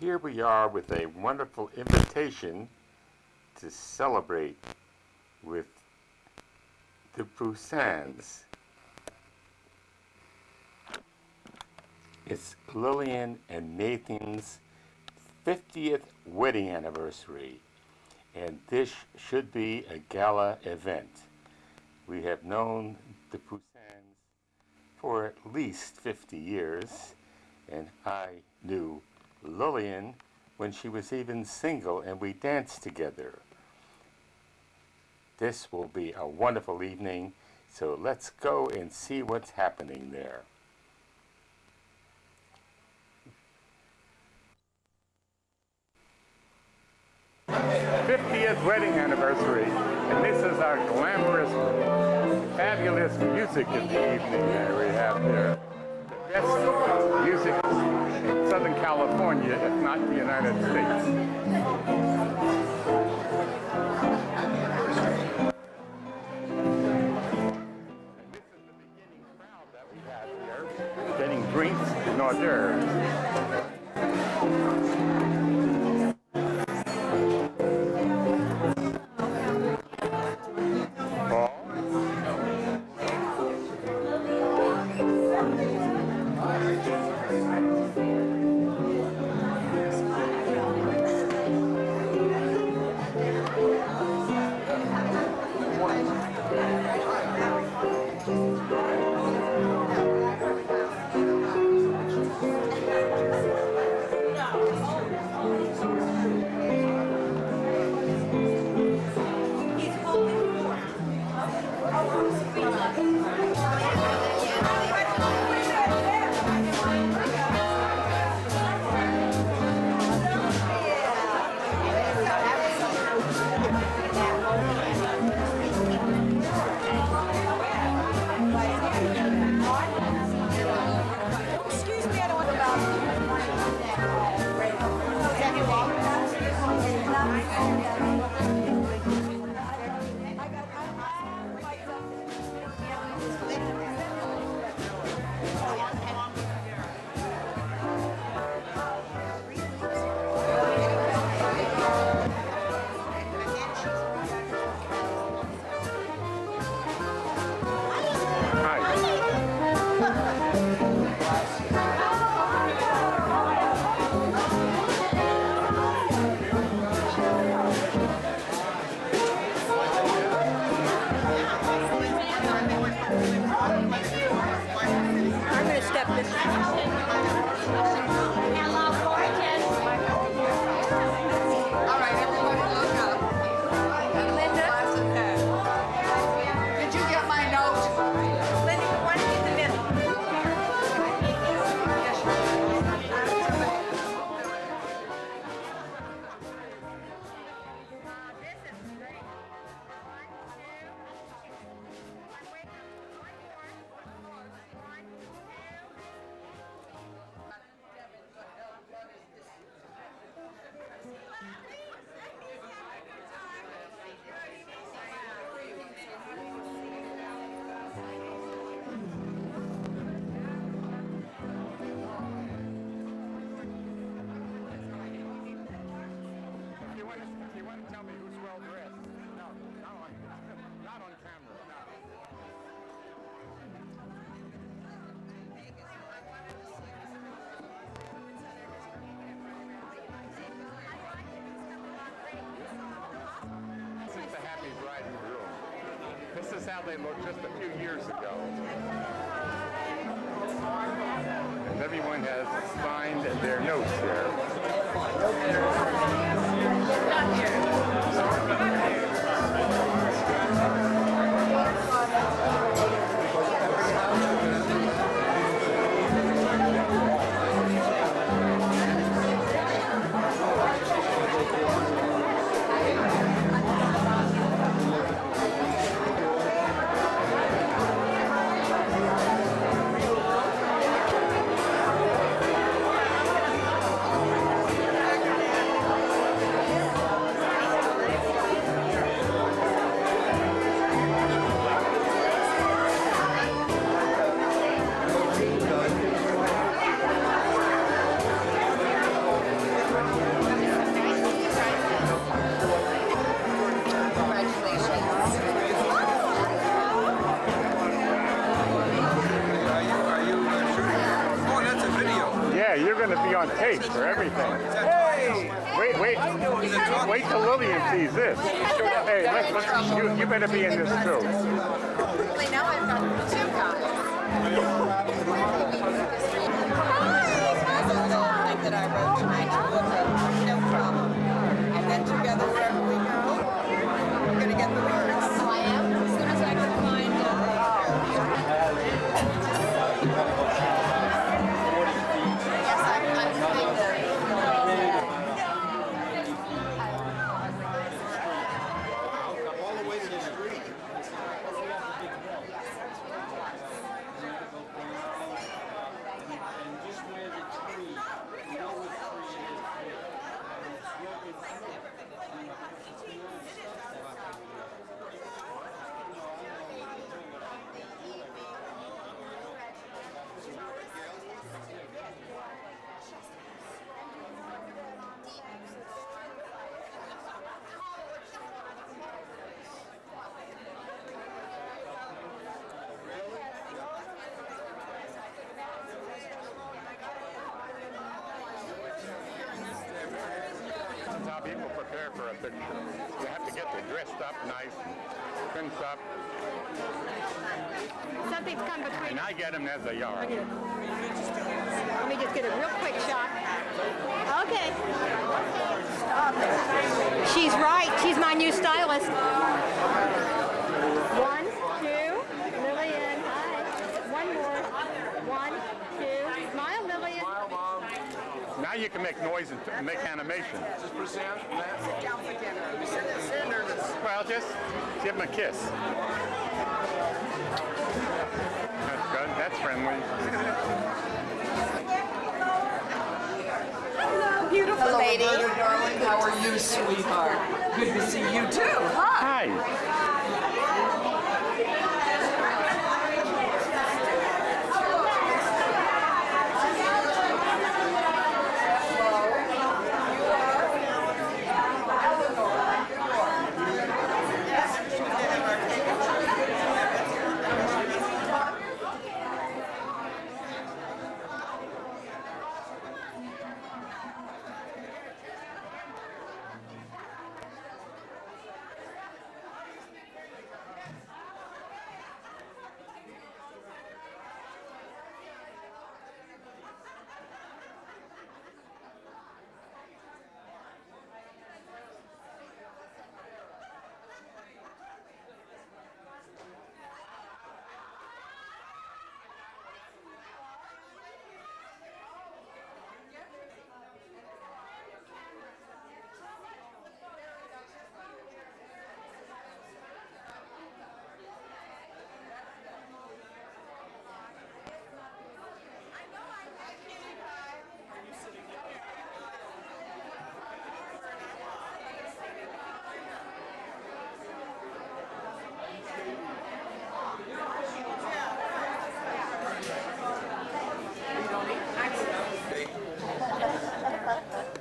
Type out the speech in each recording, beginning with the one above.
here we are with a wonderful invitation to celebrate with the Prusans. It's Lilian and Nathan's 50th wedding anniversary, and this should be a gala event. We have known the Prusans for at least 50 years, and I knew Lilian when she was even single, and we danced together. This will be a wonderful evening, so let's go and see what's happening there. '50th wedding anniversary, and this is our glamorous, fabulous music in the evening that we have there. The best music in Southern California, if not the United States. And this is the beginning crowd that we have here, getting drinks and hors d'oeuvres. This is how they looked just a few years ago. And everyone has signed their notes here. on tape for everything. Hey! Wait till Lilian sees this. Hey, you better be in this too. Now I've got two guys. Thing that I wrote tonight, no problem. And then together wherever we go, we're going to get the words. I am. As soon as I can find yes, I'm all the way to the street. And just where the tree, you know what tree it is. That's how people prepare for a picture. You have to get dressed up nice and trimmed up. Something's come between. And I get them as they are. Let me just get a real quick shot. Okay. She's right. She's my new stylist. 1, 2, Lilian. Hi. One more. 1, 2. Smile, Lilian. Smile, Mom. Now you can make noise and make animation. Just Prusan. Well, just give them a kiss. That's good. That's friendly. Hello, beautiful lady. Hello, darling. How are you, sweetheart? Good to see you too. Hi. Hi.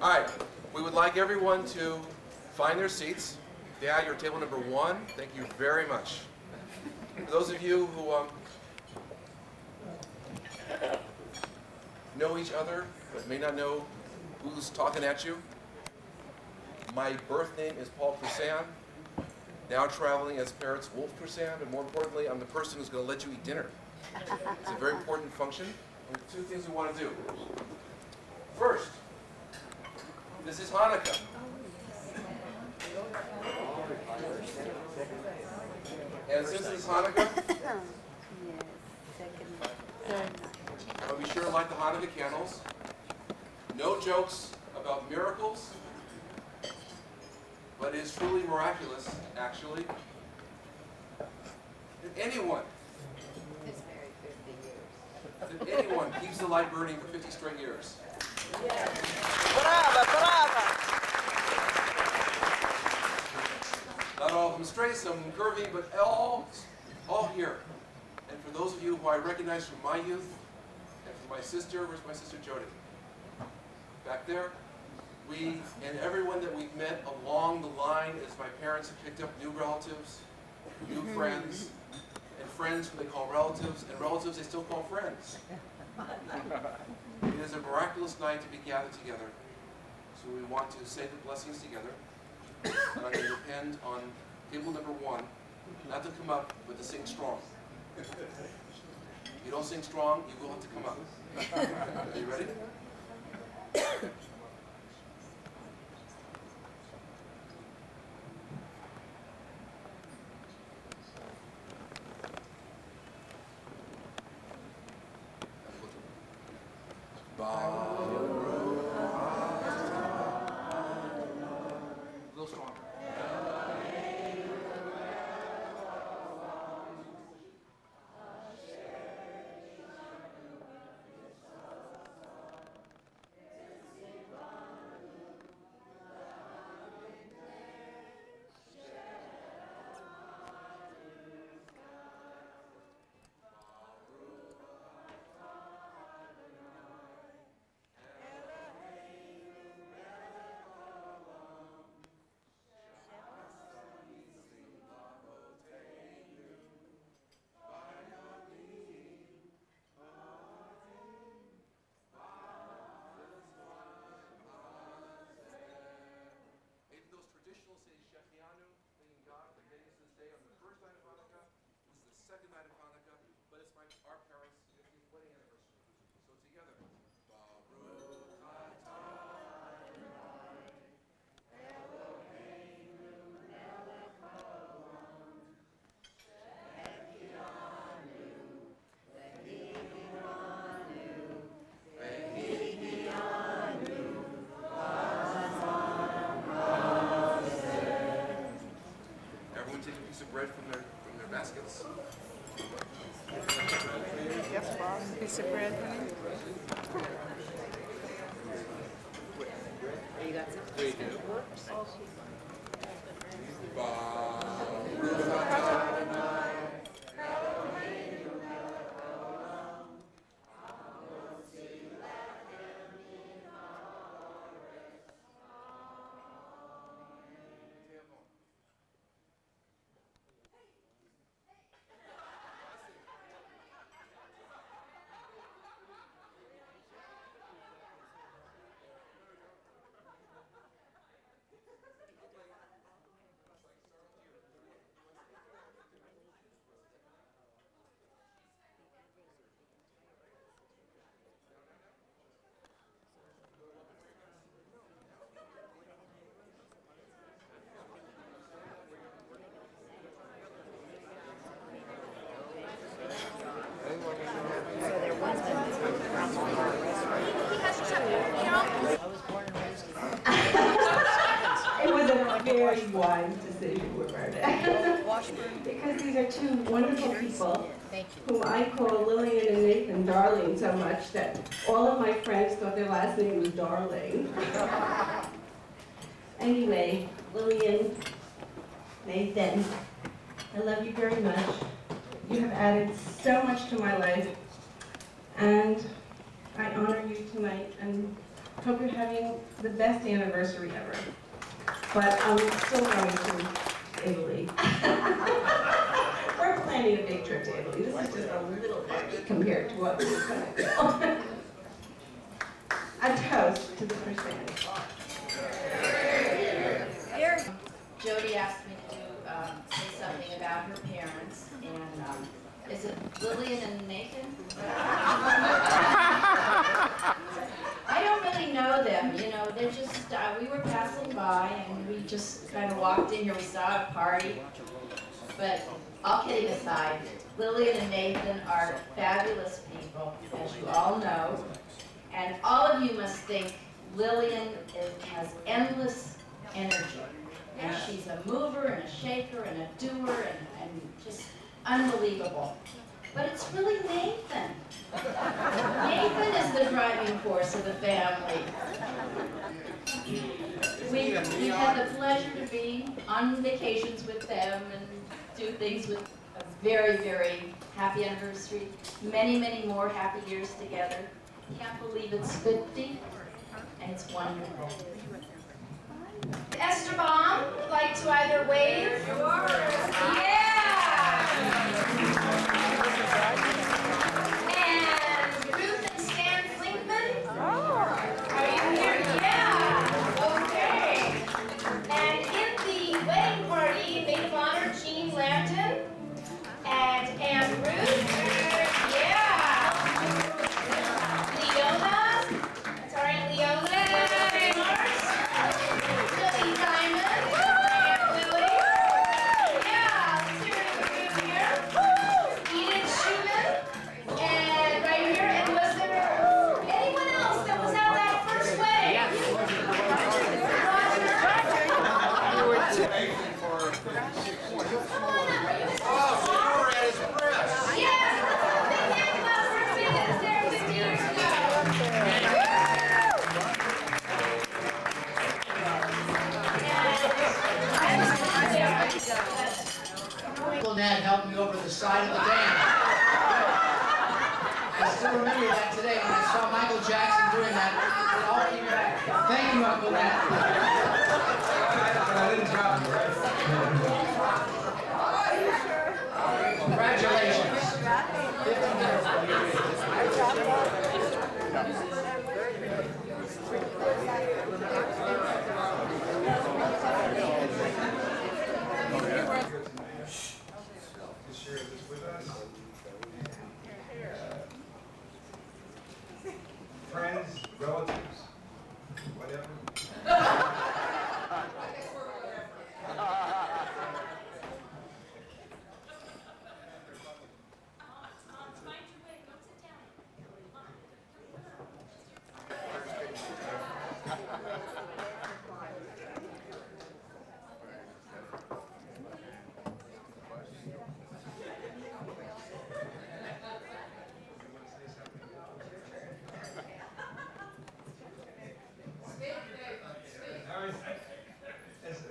All right, we would like everyone to find their seats. Dad, you're table number 1. Thank you very much. For those of you who know each other but may not know who's talking at you, my birth name is Paul Prusan, now traveling as Parrot's Wolf Prusan, and more importantly, I'm the person who's going to let you eat dinner. It's a very important function. There are 2 things we want to do. First, this is Hanukkah. And since it's Hanukkah, I'll be sure to light the Hanukkah candles. No jokes about miracles, but it is truly miraculous, actually, that anyone keeps the light burning for 50 straight years. Brava, brava. Not all of them straight, some curvy, but all here. And for those of you who I recognize from my youth, and from my sister, where's my sister Jody? Back there. We, and everyone that we've met along the line as my parents have picked up new relatives, new friends, and friends who they call relatives, and relatives they still call friends. It is a miraculous night to be gathered together. So we want to say the blessings together. And I'm going to depend on table number 1, not to come up, but to sing strong. If you don't sing strong, you will have to come up. Are you ready? A little stronger. Traditional say Shechianu, thanking God for getting us this day on the first night of Hanukkah. This is the second night of Hanukkah, but it's our parents' 50th wedding anniversary. So together, Baruch atah Eloheinu melech haolam, Shechianu, Ve'higianu, Everyone take a piece of bread from their baskets. Yes, boss. Piece of bread, honey. You got some? There you go. It was a very wise decision, Roberta. Because these are two wonderful people whom I call Lilian and Nathan Darling so much that all of my friends thought their last name was Darling. Anyway, Lilian, Nathan, I love you very much. You have added so much to my life, and I honor you tonight and hope you're having the best anniversary ever. But I'm still going to Italy. We're planning a big trip to Italy. This is just a little bit compared to what we're going to do. A toast to the Prusan. Jody asked me to say something about her parents, and is it Lilian and Nathan? I don't really know them, you know, they're just, we were passing by and we just kind of walked in here, we saw a party, but all kidding aside, Lilian and Nathan are fabulous people, as you all know, and all of you must think Lilian has endless energy. And she's a mover and a shaker and a doer and just unbelievable. But it's really Nathan. Nathan is the driving force of the family. We've had the pleasure to be on vacations with them and do things with a very, very happy anniversary. Many, many more happy years together. Can't believe it's 50, and it's wonderful. Esther Baum would like to either wave. Yeah! And Ruth side of the dam. I still remember that today when I saw Michael Jackson doing that. It all came back. Thank you, Uncle Matt. I didn't drop you, right? Congratulations. 50 to share this with us. Friends, relatives, whatever.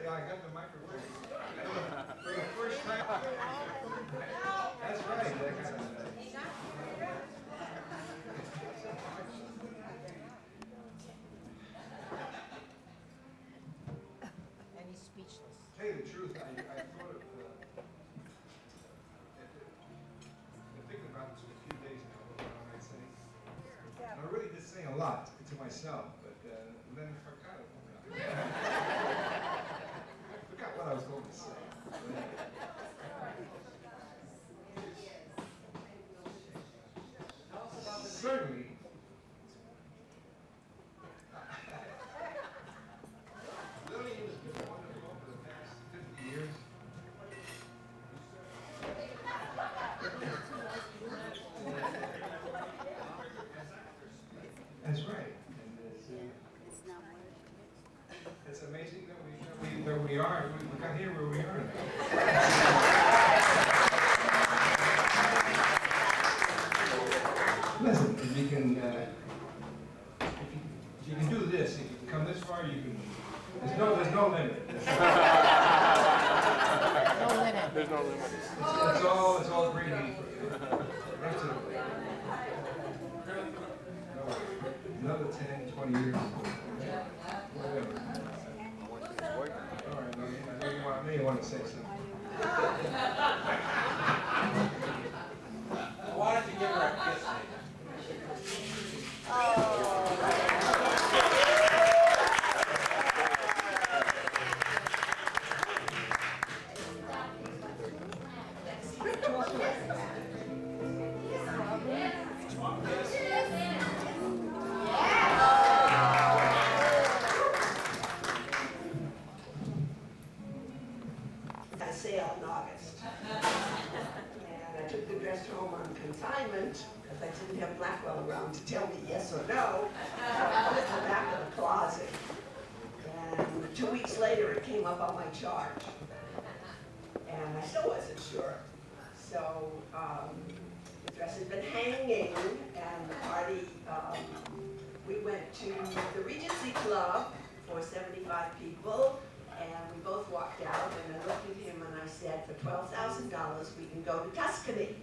I got the microphone. For the first time. That's right. And he's speechless. To tell you the truth, I thought of been thinking about this for a few days now, what I might say. And I really did sing a lot to myself, but then I forgot it. I forgot what I was going to say. Certainly. Lilian has been wonderful for the past 50 years. That's right. And it's amazing that we got here where we are now. Listen, if you can do this, if you can come this far, you can. There's no limit. No limit. There's no limit. It's all gravy. Absolutely. Another 10, 20 years. Whatever. All right, I know you want to say something. Why don't you give her a kiss? I sailed in August. And I took the dress home on consignment because I didn't have Blackwell around to tell me yes or no. I put it in the back of the closet. And 2 weeks later, it came up on my charge. And I still wasn't sure. So the dress had been hanging, and the party, we went to the Regency Club for 75 people. And we both walked out, and I looked at him and I said, for $12,000, we can go to Tuscany.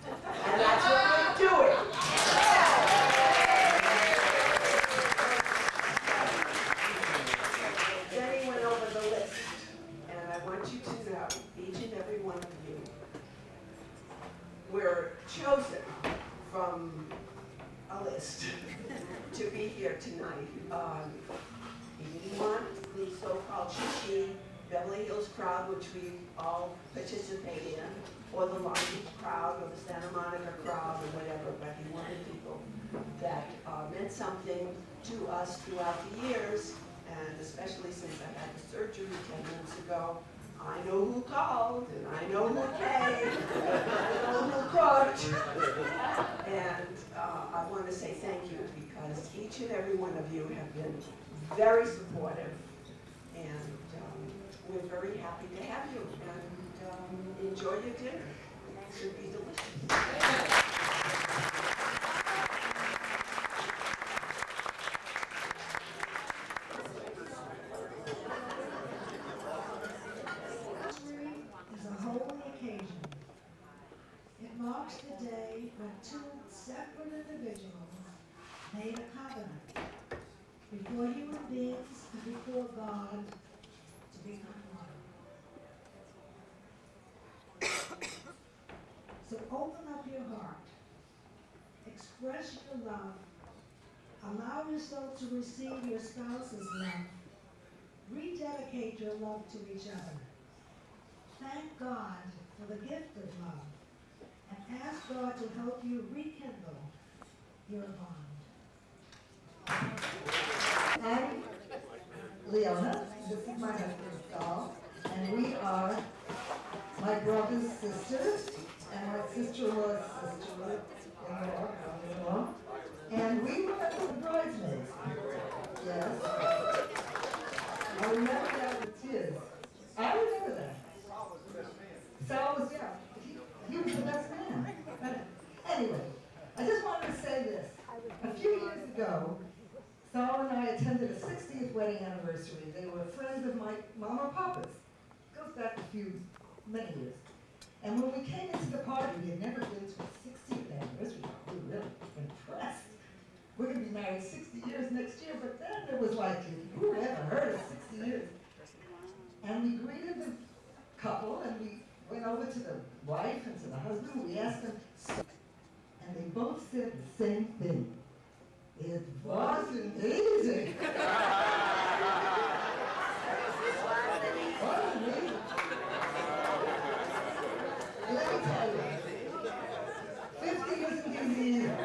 And that's what we're doing. Then he went over the list, and I want you to know, each and every one of you, were chosen from a list to be here tonight. He didn't want the so-called chic Beverly Hills crowd, which we all participate in, or the Long Beach crowd, or the Santa Monica crowd, or whatever, but he wanted people that meant something to us throughout the years, and especially since I had the surgery 10 months ago. I know who called, and I know who came, and I know who cooked. And I want to say thank you, because each and every one of you have been very supportive, and we're very happy to have you, and enjoy your dinner. It should be delicious. It's a holy occasion. It marks the day when two separate individuals made a covenant before human beings and before God to become one. So open up your heart, express your love, allow yourself to receive your spouse's love, rededicate your love to each other. Thank God for the gift of love, and ask God to help you rekindle your bond. I'm Leona, this is my husband Saul, and we are my brother's sisters, and my sister-in-law's sister-in-law, and we were the bridesmaids. Yes. I remember that with tears. I remember that. Saul was, yeah, he was the best man. Anyway, I just wanted to say this. A few years ago, Saul and I attended a 60th wedding anniversary. They were friends of my mama and papa's. Goes back many years. And when we came into the party, we had never been to a 60th anniversary. We were really impressed. We're going to be married 60 years next year, but then it was like, who ever heard of 60 years? And we greeted the couple, and we went over to the wife and to the husband. We asked them, and they both said the same thing. It wasn't easy. Wasn't easy. Let me tell you, 50 isn't easy either.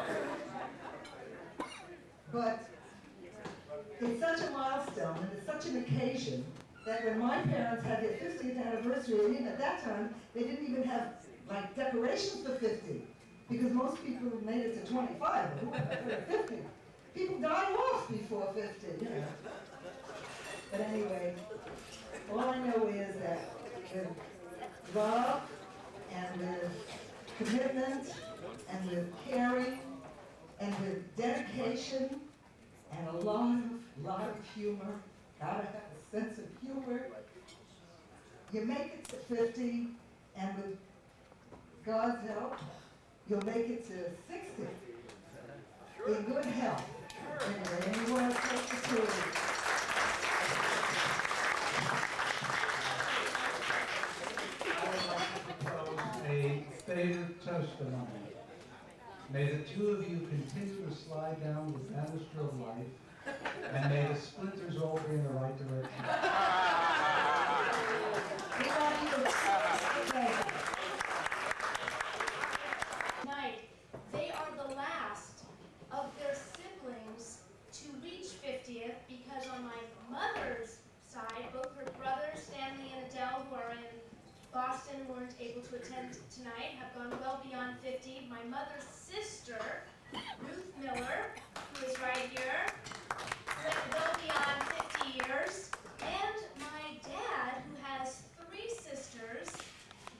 But it's such a milestone and it's such an occasion that when my parents had their 50th anniversary, and even at that time, they didn't even have like decorations for 50, because most people made it to 25, but who were 50? People die off before 50, you know. But anyway, all I know is that with love and with commitment and with caring and with dedication and a lot of humor, gotta have a sense of humor, you make it to 50, and with God's help, you'll make it to 60 in good health. Anyway, and you want to take the tour. I would like to propose a stated testimony. May the two of you continue to slide down the banister of life, and may the splinters all be in the right direction. Tonight, they are the last of their siblings to reach 50th, because on my mother's side, both her brothers, Stanley and Adele, who are in Boston, weren't able to attend tonight, have gone well beyond 50. My mother's sister, Ruth Miller, who is right here, went well beyond 50 years. And my dad, who has 3 sisters,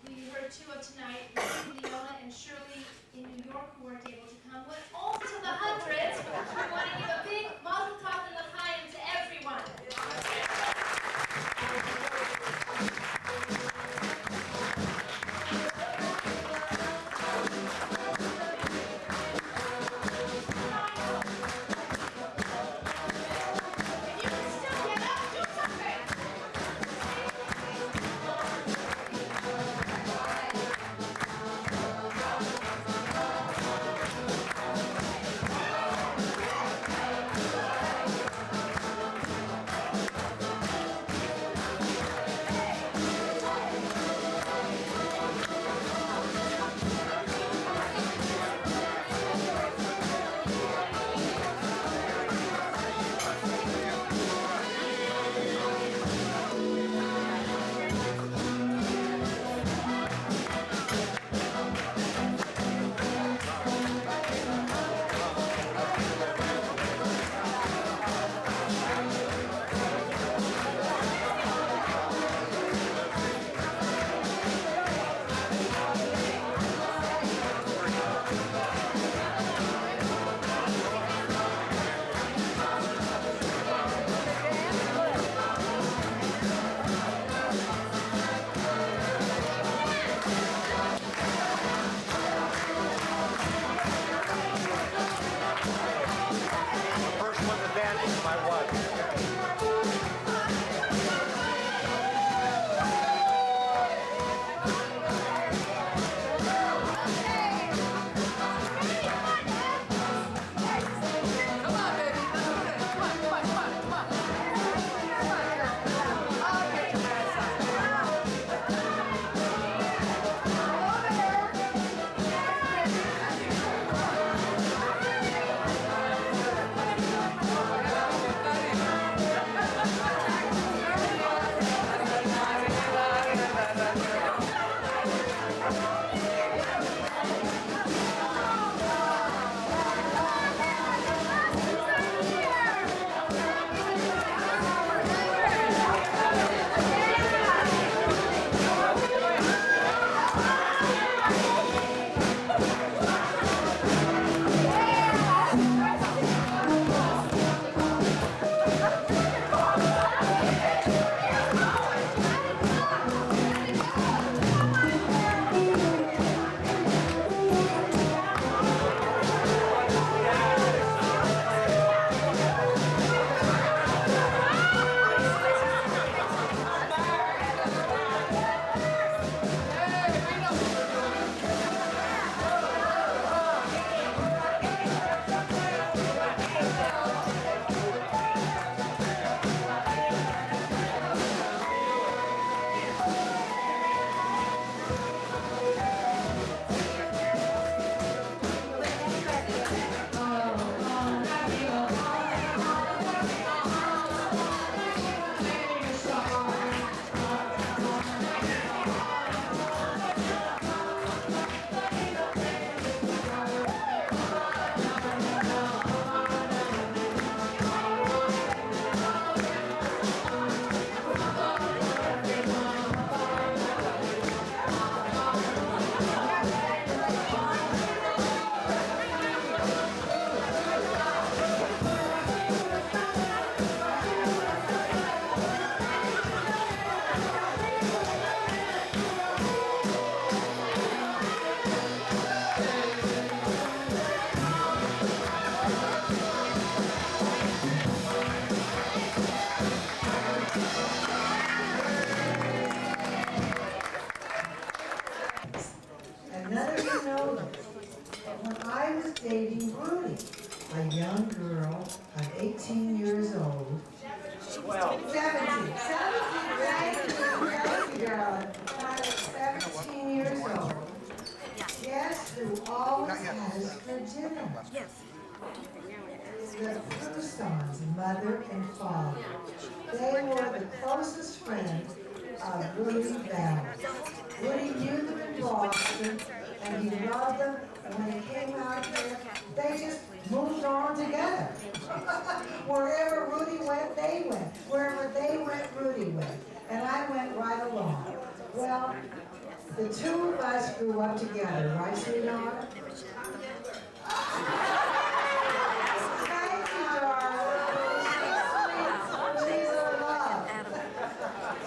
we heard 2 of tonight, Leona and Shirley in New York, who weren't able to come, went all to the hundreds. We want to give a big mazel tov and l'chaim to everyone. dating Rudy, a young girl of 18 years old. 17, thank you, darling. 17 years old. Guess who always has for dinner? The Prusans, mother and father. They were the closest friends of Rudy Bell. Rudy knew them in Boston, and he loved them, and when they came out here, they just moved on together. Wherever Rudy went, they went. Wherever they went, Rudy went. And I went right along. Well, the two of us grew up together, right, sweetheart? Thank you, darling. She's a love.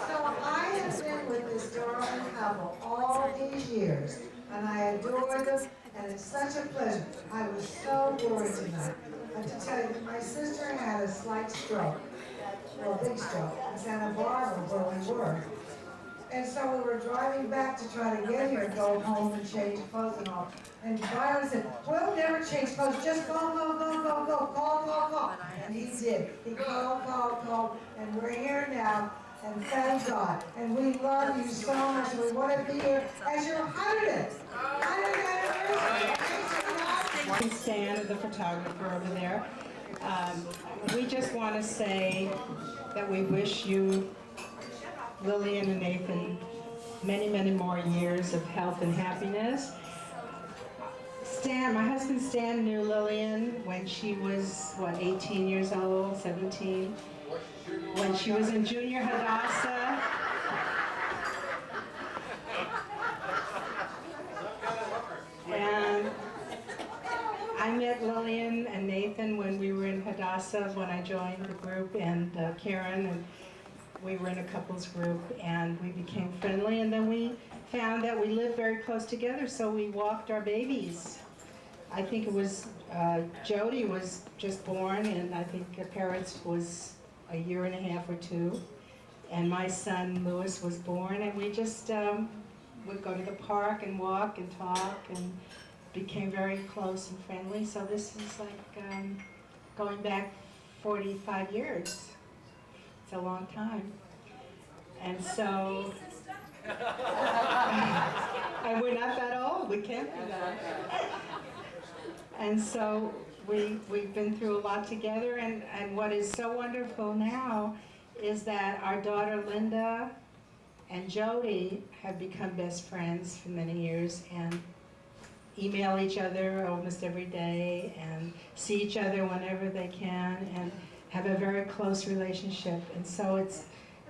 So I have been with this darling couple all these years, and I adore them, and it's such a pleasure. I was so worried tonight. I have to tell you, my sister had a slight stroke, well, a big stroke, in Santa Barbara where we were. And so we were driving back to try to get here, go home and change clothes and all. And Byron said, we'll never change clothes, just go, call. And he did. He called, and we're here now, and thank God. And we love you so much, and we want to be here as your 100th anniversary. Stan, the photographer over there. We just want to say that we wish you, Lilian and Nathan, many, many more years of health and happiness. Stan, my husband Stan knew Lilian when she was, 18 years old, 17? When she was in junior Hadassah. And I met Lilian and Nathan when we were in Hadassah, when I joined the group, and Karen, and we were in a couples group, and we became friendly, and then we found that we lived very close together, so we walked our babies. I think it was, Jody was just born, and I think Parrots was a year and a half or two, and my son Louis was born, and we just would go to the park and walk and talk, and became very close and friendly. So this is like going back 45 years. It's a long time. And so, and we're not that old, we can't be that. And so we've been through a lot together, and what is so wonderful now is that our daughter Linda and Jody have become best friends for many years, and email each other almost every day, and see each other whenever they can, and have a very close relationship. And so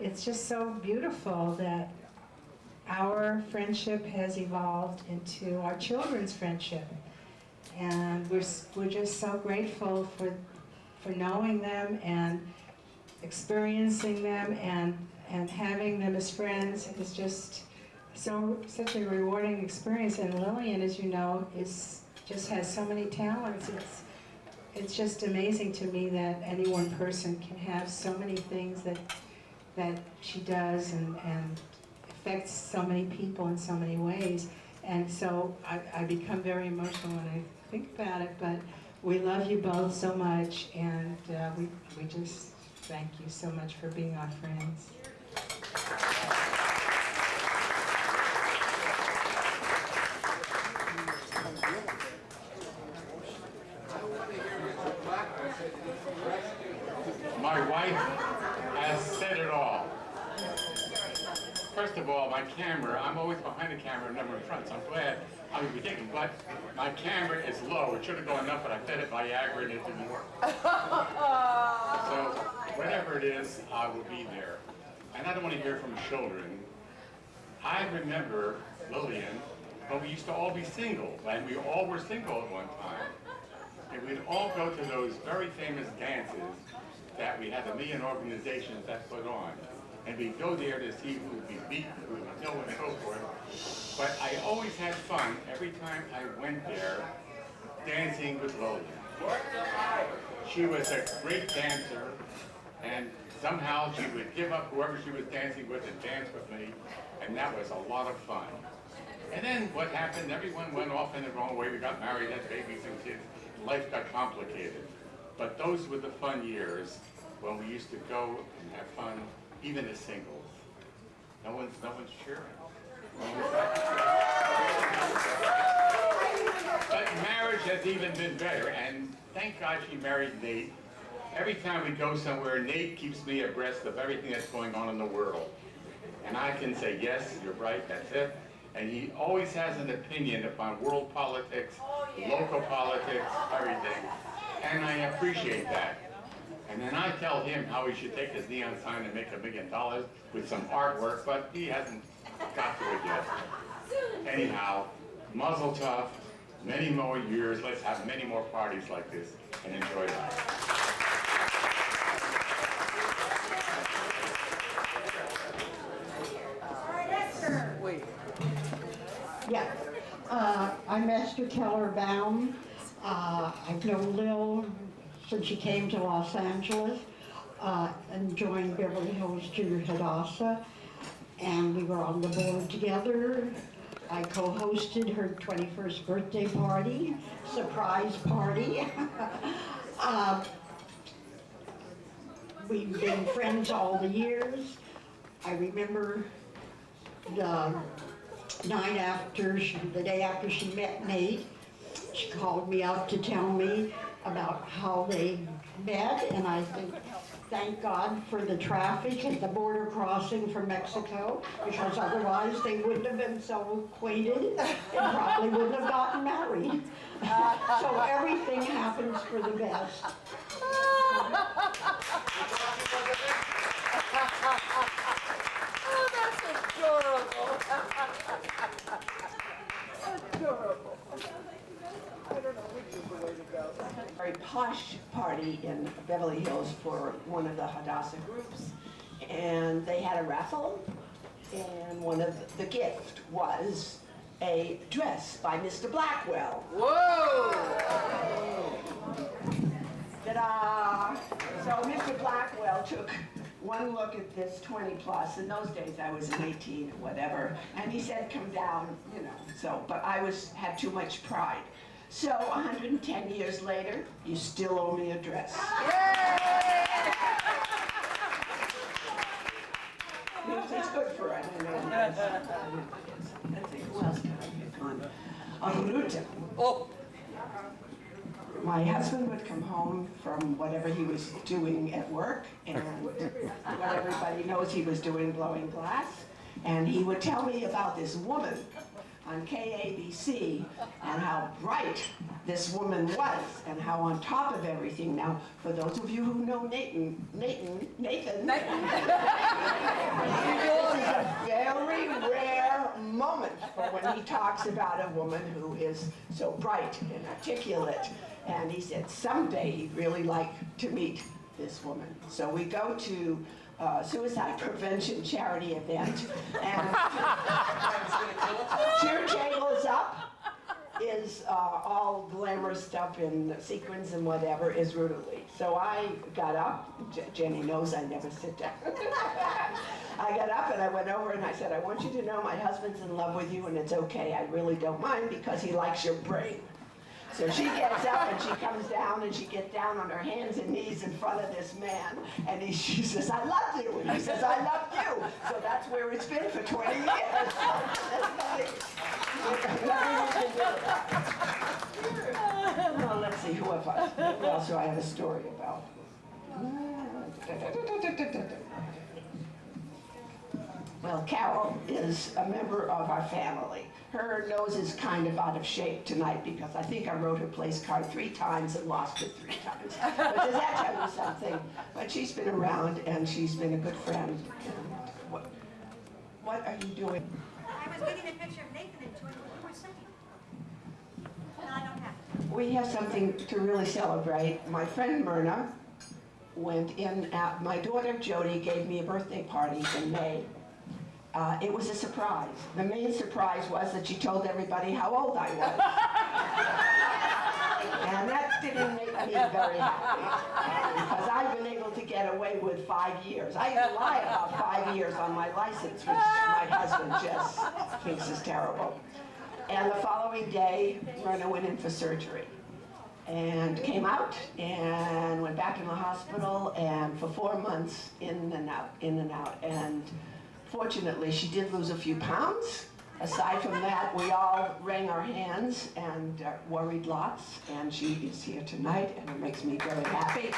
it's just so beautiful that our friendship has evolved into our children's friendship. And we're just so grateful for knowing them and experiencing them, and having them as friends is just such a rewarding experience. And Lilian, as you know, just has so many talents. It's just amazing to me that any one person can have so many things that she does, and affects so many people in so many ways. And so I become very emotional when I think about it, but we love you both so much, and we just thank you so much for being our friends. My wife has said it all. First of all, my camera, I'm always behind the camera, never in front, so I'm glad I'm going to be taken. But my camera is low. It should have gone up, but I fed it Viagra and it didn't work. So whatever it is, I will be there. And I don't want to hear from children. I remember Lilian when we used to all be single, and we all were single at one time. And we'd all go to those very famous dances that we had a million organizations that put on. And we'd go there to see who would be beaten, who would kill, and so forth. But I always had fun every time I went there dancing with Lilian. She was a great dancer, and somehow she would give up whoever she was dancing with and dance with me, and that was a lot of fun. And then what happened, everyone went off in the wrong way. We got married, had babies and kids. Life got complicated. But those were the fun years when we used to go and have fun, even as singles. No one's cheering. But marriage has even been better, and thank God she married Nate. Every time we go somewhere, Nate keeps me abreast of everything that's going on in the world. And I can say, yes, you're right, that's it. And he always has an opinion upon world politics, local politics, everything. And I appreciate that. And then I tell him how he should take his neon sign and make $1 million with some artwork, but he hasn't got to it yet. Anyhow, Mazel Tov, many more years. Let's have many more parties like this and enjoy life. Yeah, I'm Esther Keller Baum. I've known Lil since she came to Los Angeles and joined Beverly Hills Junior Hadassah, and we were on the board together. I co-hosted her 21st birthday party, surprise party. We've been friends all the years. I remember the night after, the day after she met Nate, she called me up to tell me about how they met, and I think, thank God for the traffic at the border crossing from Mexico, because otherwise they wouldn't have been so acquainted and probably wouldn't have gotten married. So everything happens for the best. Oh, that's adorable. Adorable. I don't know which is the way to go. Very posh party in Beverly Hills for one of the Hadassah groups, and they had a raffle, and one of the gift was a dress by Mr. Blackwell. Whoa! Ta-da! So Mr. Blackwell took one look at this 20 plus. In those days I was an 18 or whatever, and he said, come down, you know. So, but I had too much pride. So 110 years later, you still owe me a dress. It's good for it. Let's see, who else can I pick on? Ruta. Oh. My husband would come home from whatever he was doing at work, and what everybody knows he was doing, blowing glass, and he would tell me about this woman on KABC and how bright this woman was and how on top of everything. Now, for those of you who know Nathan, this is a very rare moment for when he talks about a woman who is so bright and articulate. And he said someday he'd really like to meet this woman. So we go to suicide prevention charity event, and cheer tables up is all glamorous stuff in sequins and whatever is Ruta Lee. So I got up. Jenny knows I never sit down. I got up and I went over and I said, I want you to know my husband's in love with you, and it's okay. I really don't mind because he likes your brain. So she gets up and she comes down and she gets down on her hands and knees in front of this man, and she says, I love you, and he says, I love you. So that's where it's been for 20 years. Well, let's see, who else do I have a story about? Well, Carol is a member of our family. Her nose is kind of out of shape tonight because I think I wrote her place card 3 times and lost it 3 times. But does that tell you something? But she's been around and she's been a good friend. What are you doing? I was getting a picture of Nathan and Joy when you were singing. No, I don't have it. We have something to really celebrate. My friend Myrna went in at, my daughter Jody gave me a birthday party in May. It was a surprise. The main surprise was that she told everybody how old I was. And that didn't make He's very happy. Because I've been able to get away with 5 years. I used to lie about 5 years on my license, which my husband just thinks is terrible. And the following day, Myrna went in for surgery. And came out and went back in the hospital, and for 4 months in and out, in and out. And fortunately, she did lose a few pounds. Aside from that, we all wrung our hands and worried lots, and she is here tonight, and it makes me very happy.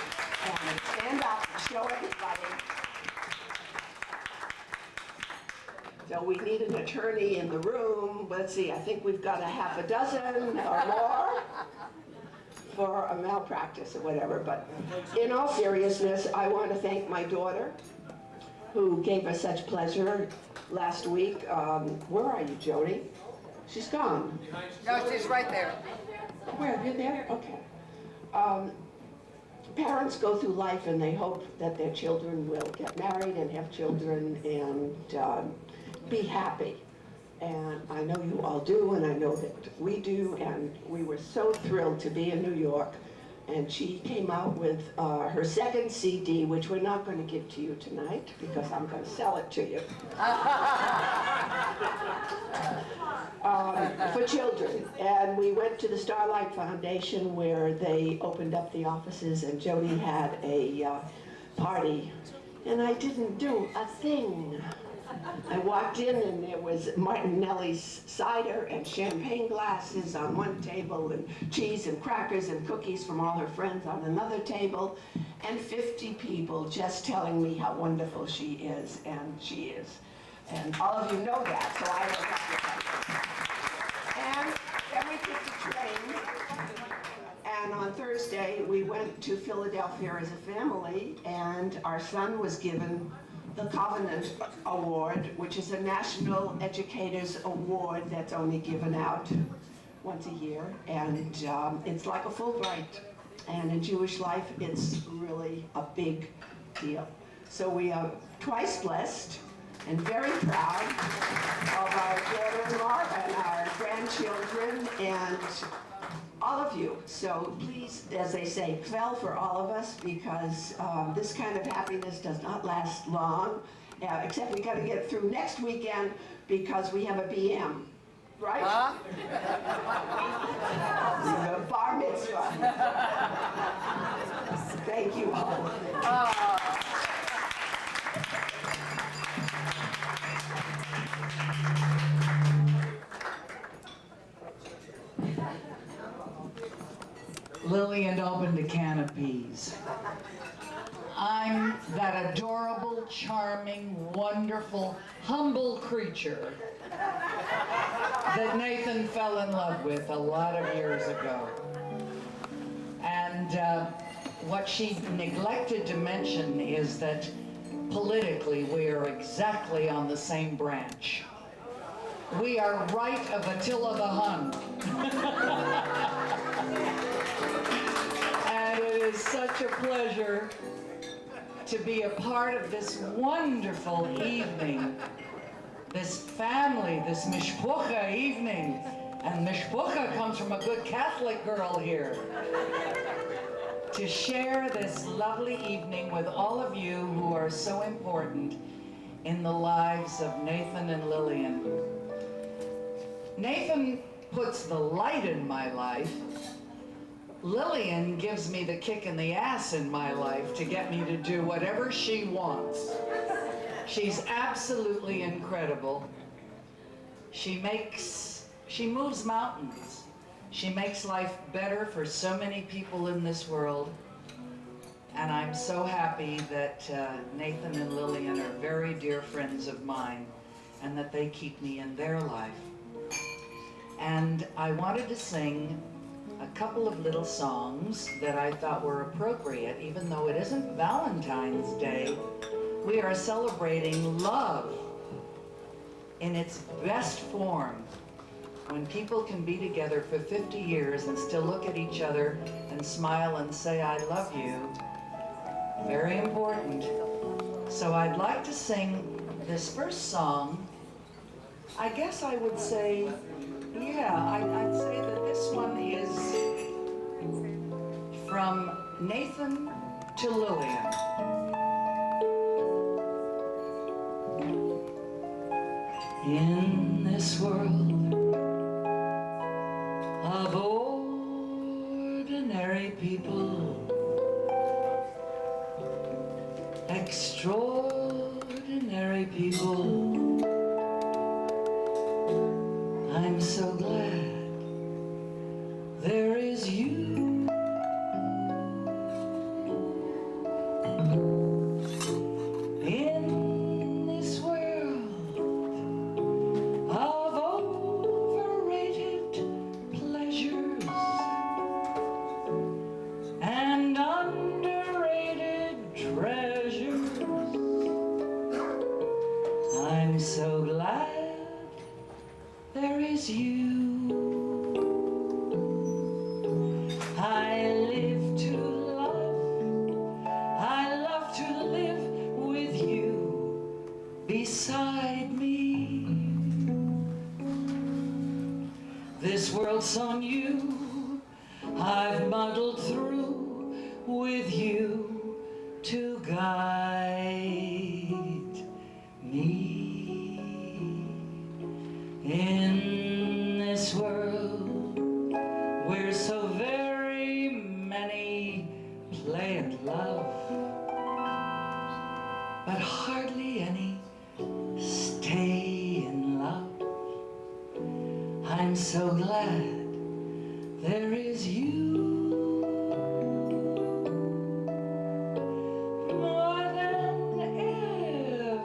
And stand up and show everybody. So we need an attorney in the room. Let's see, I think we've got a half a dozen or more for a malpractice or whatever. But in all seriousness, I want to thank my daughter, who gave us such pleasure last week. Where are you, Jody? She's gone. No, she's right there. Where? You're there? Okay. Parents go through life and they hope that their children will get married and have children and be happy. And I know you all do, and I know that we do, and we were so thrilled to be in New York. And she came out with her second CD, which we're not going to give to you tonight because I'm going to sell it to you. For children. And we went to the Starlight Foundation where they opened up the offices, and Jody had a party. And I didn't do a thing. I walked in and there was Martinelli's cider and champagne glasses on one table, and cheese and crackers and cookies from all her friends on another table, and 50 people just telling me how wonderful she is, and she is. And all of you know that, so I don't have to. And then we took the train, and on Thursday we went to Philadelphia as a family, and our son was given the Covenant Award, which is a National Educators Award that's only given out once a year, and it's like a Fulbright, and in Jewish life it's really a big deal. So we are twice blessed and very proud of our daughter-in-law and our grandchildren and all of you. So please, as they say, kvell for all of us, because this kind of happiness does not last long, except we got to get through next weekend because we have a BM, right? Huh? A bar mitzvah. Thank you all. Lilian opened a can of peas. I'm that adorable, charming, wonderful, humble creature that Nathan fell in love with a lot of years ago. And what she neglected to mention is that politically we are exactly on the same branch. We are right of Attila the Hun. And it is such a pleasure to be a part of this wonderful evening, this family, this mishpucha evening. And mishpucha comes from a good Catholic girl here. To share this lovely evening with all of you who are so important in the lives of Nathan and Lilian. Nathan puts the light in my life. Lilian gives me the kick in the ass in my life to get me to do whatever she wants. She's absolutely incredible. She moves mountains. She makes life better for so many people in this world. And I'm so happy that Nathan and Lilian are very dear friends of mine and that they keep me in their life. And I wanted to sing a couple of little songs that I thought were appropriate, even though it isn't Valentine's Day. We are celebrating love in its best form. When people can be together for 50 years and still look at each other and smile and say, I love you, very important. So I'd like to sing this first song. I guess I would say, yeah, I'd say that this one is from from Nathan to Lilian. In this world of ordinary people, extraordinary people, I'm so glad there is you. In this world of overrated pleasures and underrated treasures, I'm so glad there is you. I live to love, I love to live with you beside me. This world's so new, I've muddled through with you to guide me. In this world, we're so very many play at love, but hardly any stay in love. I'm so glad there is you. More than ever,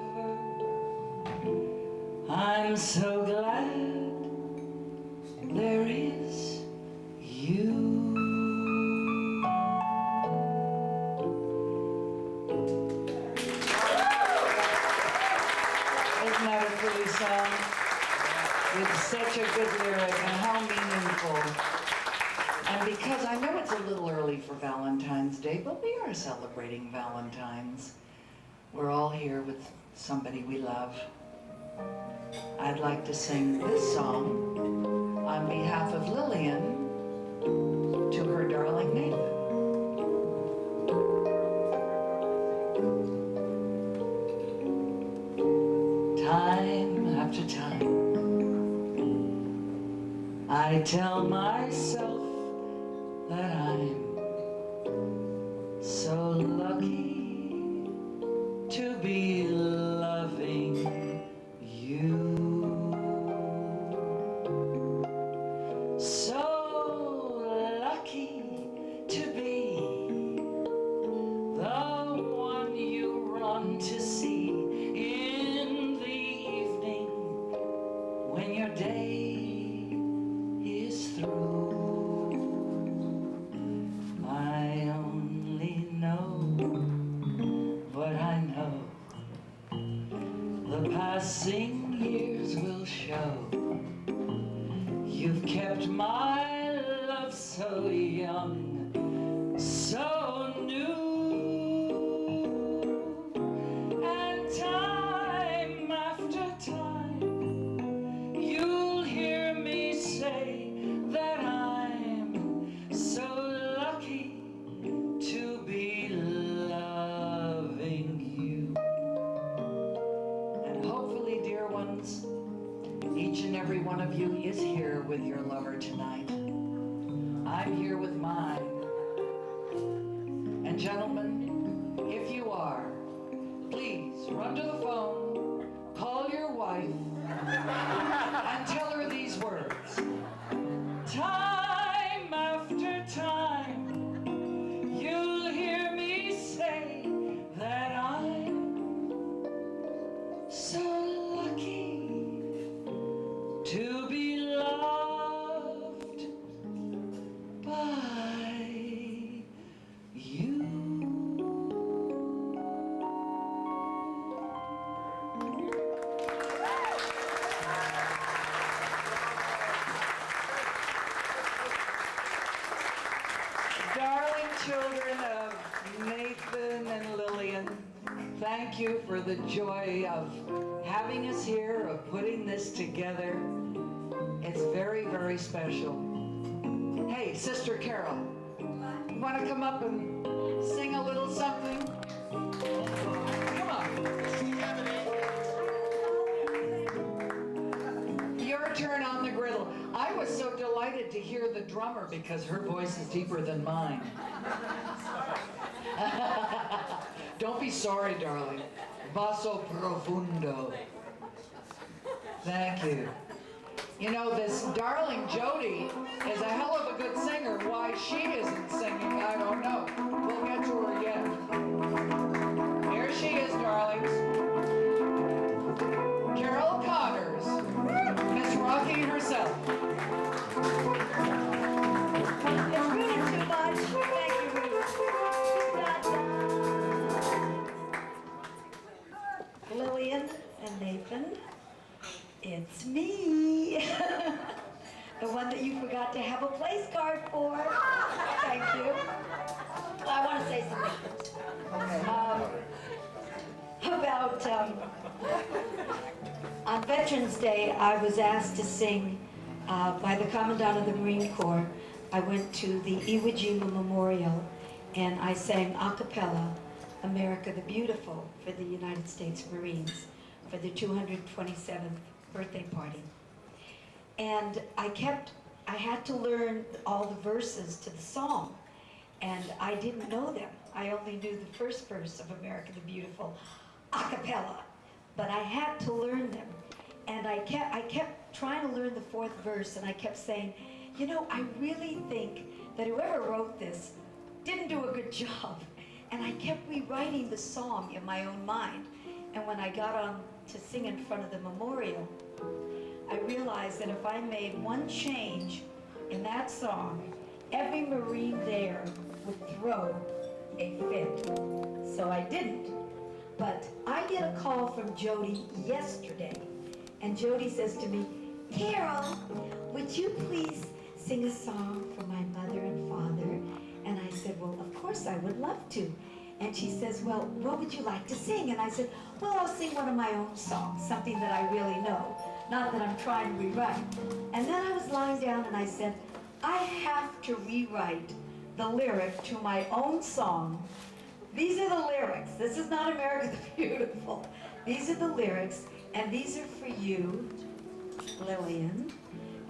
I'm so glad there is you. Isn't that a pretty song? With such a good lyric and how meaningful. And because I know it's a little early for Valentine's Day, but we are celebrating Valentine's. We're all here with somebody we love. I'd like to sing this song on behalf of Lilian to her darling Nathan. Time after time, I tell myself that I'm so lucky to be loving you. So lucky to be the one you run to see in the evening when your day is through. I only know what I know. The passing years will show. You've kept my love so young, so new. And time after time, you'll hear me say that I'm so lucky to be loving you. And hopefully, dear ones, each and every one of you is here with your lover tonight. I'm here with mine. And gentlemen, if you are, please run to the phone, call your wife, and tell her these words. Time after time, you'll hear me say that I'm so lucky to be loved by you. Darling children of Nathan and Lilian, thank you for the joy of having us here, of putting this together. It's very, very special. Hey, Sister Carol, You want to come up and sing a little something? Come on. Your turn on the griddle. I was so delighted to hear the drummer because her voice is deeper than mine. Don't be sorry, darling. Basso profundo. Thank you. You know, this darling Jody is a hell of a good singer. Why she isn't singing, I don't know. We'll get to her yet. Here she is, darlings. Carol Connors, Miss Rocky herself. It's really too much. Thank you, Ruth. Lilian and Nathan, it's me. The one that you forgot to have a place card for. Thank you. I want to say something about on Veterans Day, I was asked to sing by the Commandant of the Marine Corps. I went to the Iwo Jima Memorial and I sang a cappella, America the Beautiful, for the United States Marines for the 227th birthday party. And I had to learn all the verses to the song, and I didn't know them. I only knew the first verse of America the Beautiful, a cappella, but I had to learn them. And I kept trying to learn the fourth verse, and I kept saying, you know, I really think that whoever wrote this didn't do a good job. And I kept rewriting the song in my own mind. And when I got on to sing in front of the memorial, I realized that if I made one change in that song, every Marine there would throw a fit. So I didn't. But I get a call from Jody yesterday, and Jody says to me, Carol, would you please sing a song for my mother and father? And I said, well, of course I would love to. And she says, well, what would you like to sing? And I said, well, I'll sing one of my own songs, something that I really know, not that I'm trying to rewrite. And then I was lying down and I said, I have to rewrite the lyric to my own song. These are the lyrics. This is not America the Beautiful. These are the lyrics, and these are for you, Lilian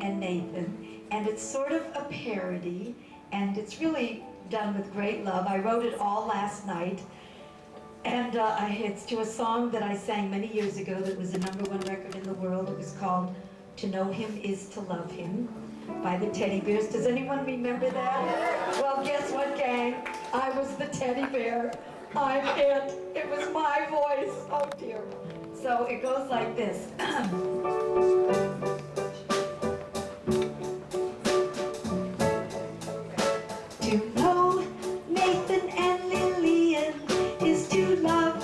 and Nathan. And it's sort of a parody, and it's really done with great love. I wrote it all last night, and it's to a song that I sang many years ago that was a #1 record in the world. It was called To Know Him Is to Love Him by the Teddy Bears. Does anyone remember that? Well, guess what, gang? I was the teddy bear. I'm it. It was my voice. Oh, dear. So it goes like this. To know Nathan and Lilian is to love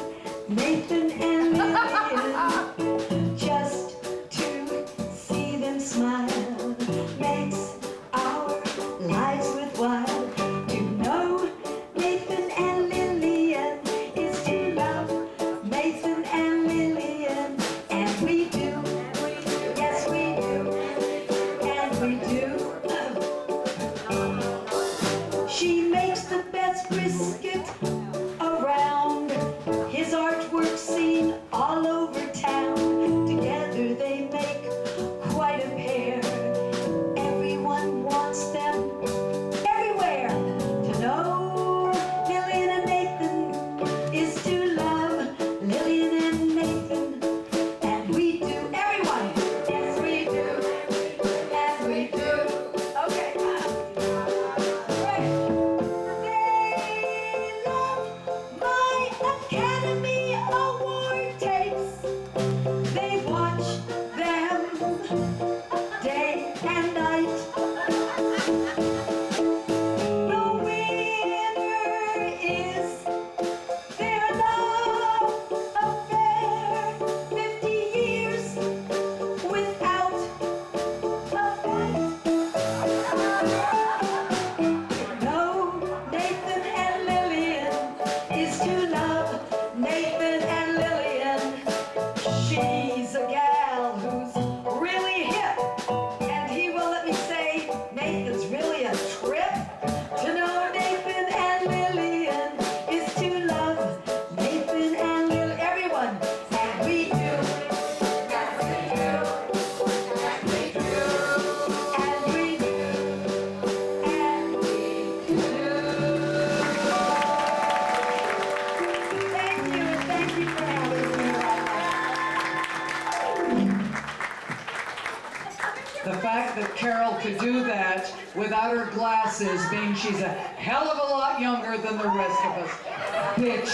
Nathan and Lilian. Just to see them smile makes our lives worthwhile. To know Nathan and Lilian is to love Nathan and Lilian. And we do, yes we do, and we do. She without her glasses means she's a hell of a lot younger than the rest of us. Bitch.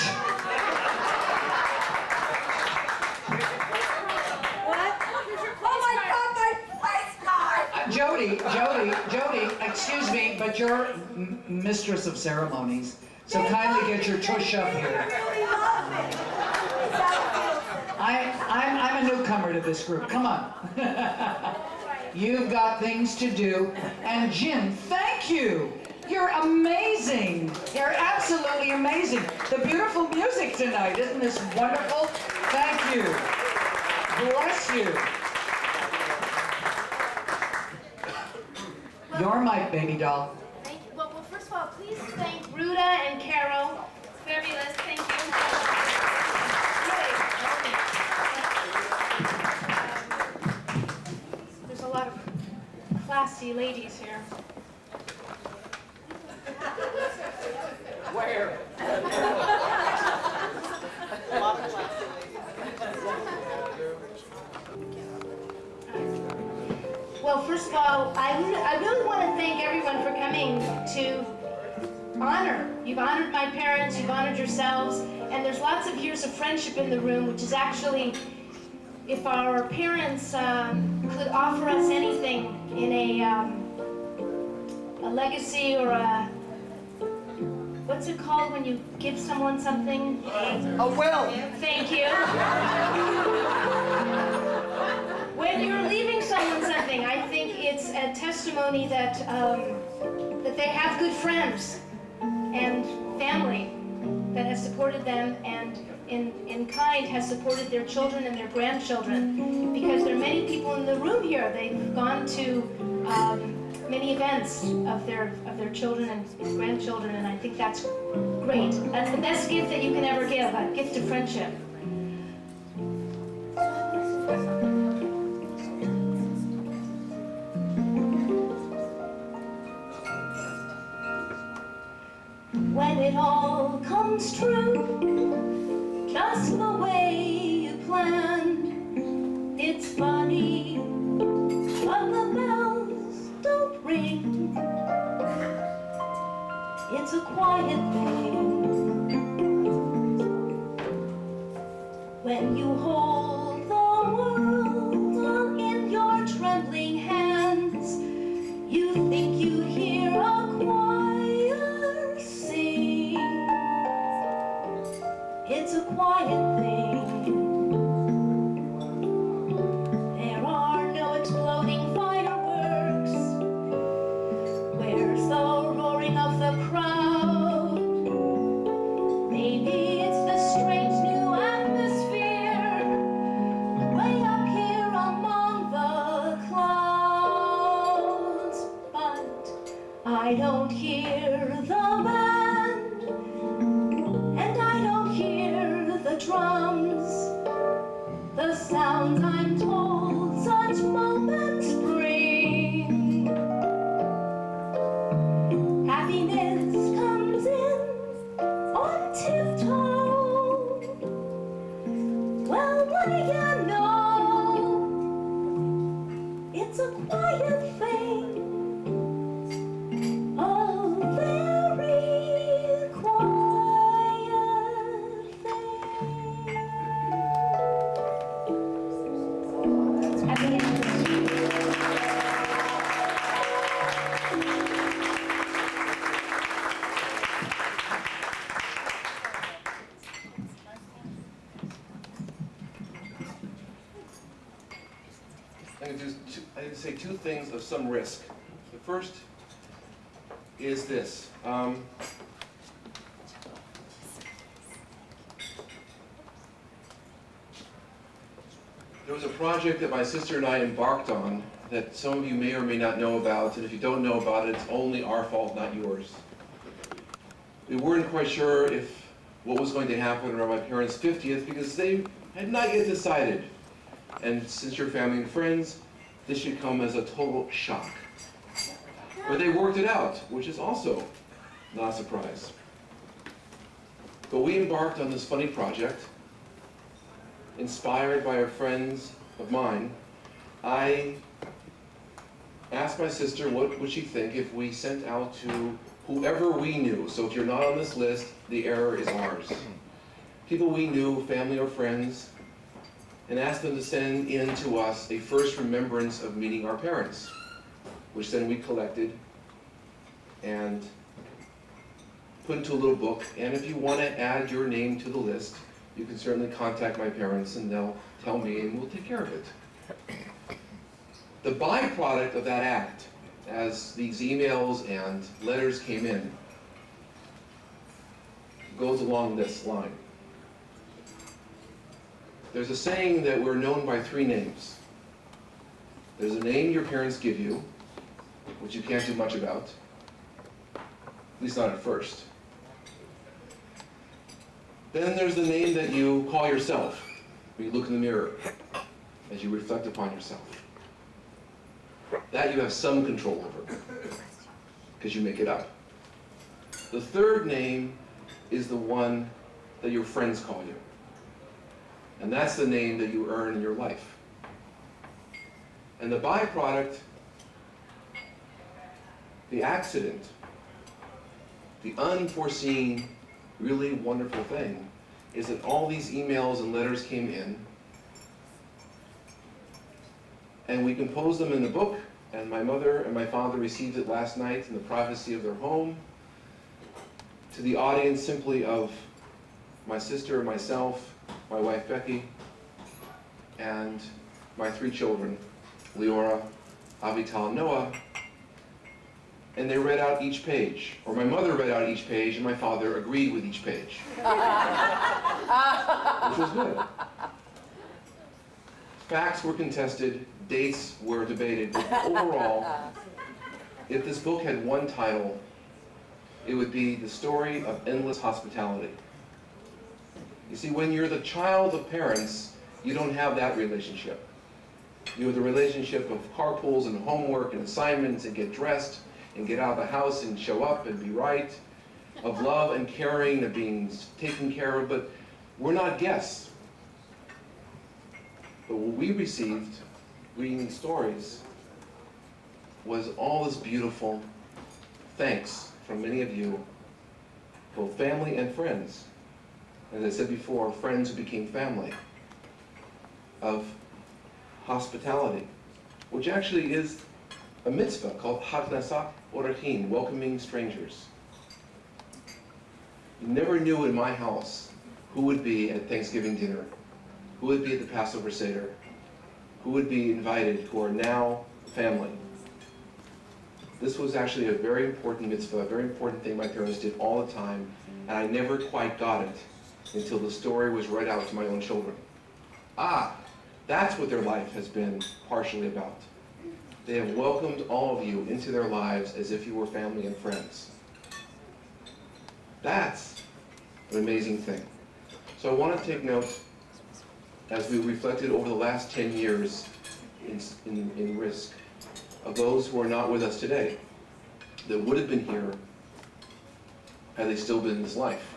What? Oh my God, my place card! Jody, excuse me, but you're mistress of ceremonies, so kindly get your tush up here. I'm a newcomer to this group. Come on. You've got things to do. And Jim, thank you. You're amazing. You're absolutely amazing. The beautiful music tonight, isn't this wonderful? Thank you. Bless you. Your mic, baby doll. Thank you. Well, first of all, please thank Ruta and Carol. Fabulous. Thank you. There's a lot of classy ladies here. Where? A lot of classy Well, first of all, I really want to thank everyone for coming to honor. You've honored my parents, you've honored yourselves, and there's lots of years of friendship in the room, which is actually, if our parents could offer us anything in a legacy or a, what's it called when you give someone something? A will. Thank you. When you're leaving someone something, I think it's a testimony that that they have good friends and family that has supported them and in kind has supported their children and their grandchildren, because there are many people in the room here. They've gone to many events of their children and grandchildren, and I think that's great. That's the best gift that you can ever give, a gift of friendship. When it all comes true, just the way you planned, it's funny, but the bells don't ring. It's a quiet thing when you hold the world in your trembling hands. You think you hear a choir sing. It's a quiet thing. There are no exploding fireworks. Where's the roaring of the crowd? Maybe it's the strange new atmosphere way up here among the clouds. But I don't hear the band, and I don't hear the drums. The sounds I'm told such moments bring. Happiness comes in on tiptoe. Well, what do you know? It's a quiet thing. A very quiet thing. Happy anniversary. I'm going to say two things of some risk. The first is this. There was a project that my sister and I embarked on that some of you may or may not know about, and if you don't know about it, it's only our fault, not yours. We weren't quite sure if what was going to happen around my parents' 50th because they had not yet decided. And since you're family and friends, this should come as a total shock. But they worked it out, which is also not a surprise. But we embarked on this funny project, inspired by our friends of mine. I asked my sister what would she think if we sent out to whoever we knew. So if you're not on this list, the error is ours. People we knew, family or friends, and asked them to send in to us a first remembrance of meeting our parents, which then we collected and put into a little book. And if you want to add your name to the list, you can certainly contact my parents and they'll tell me and we'll take care of it. The byproduct of that act, as these emails and letters came in, goes along this line. There's a saying that we're known by 3 names. There's a name your parents give you, which you can't do much about, at least not at first. Then there's the name that you call yourself when you look in the mirror, as you reflect upon yourself. That you have some control over, because you make it up. The third name is the one that your friends call you. And that's the name that you earn in your life. And the byproduct, the accident, the unforeseen, really wonderful thing is that all these emails and letters came in, and we composed them in the book, and my mother and my father received it last night in the privacy of their home, to the audience simply of my sister, myself, my wife Becky, and my 3 children, Leora, Avital, and Noah, and they read out each page, or my mother read out each page, and my father agreed with each page, which was good. Facts were contested, dates were debated, but overall, if this book had one title, it would be The Story of Endless Hospitality. You see, when you're the child of parents, you don't have that relationship. You have the relationship of carpools and homework and assignments and get dressed and get out of the house and show up and be right, of love and caring and being taken care of, but we're not guests. But what we received, reading these stories, was all this beautiful thanks from many of you, both family and friends. As I said before, friends who became family, of hospitality, which actually is a mitzvah called Haknesat Orachin, welcoming strangers. You never knew in my house who would be at Thanksgiving dinner, who would be at the Passover Seder, who would be invited, who are now family. This was actually a very important mitzvah, a very important thing my parents did all the time, and I never quite got it until the story was read out to my own children. Ah, that's what their life has been partially about. They have welcomed all of you into their lives as if you were family and friends. That's an amazing thing. So I want to take note, as we reflected over the last 10 years in risk, of those who are not with us today, that would have been here had they still been in this life.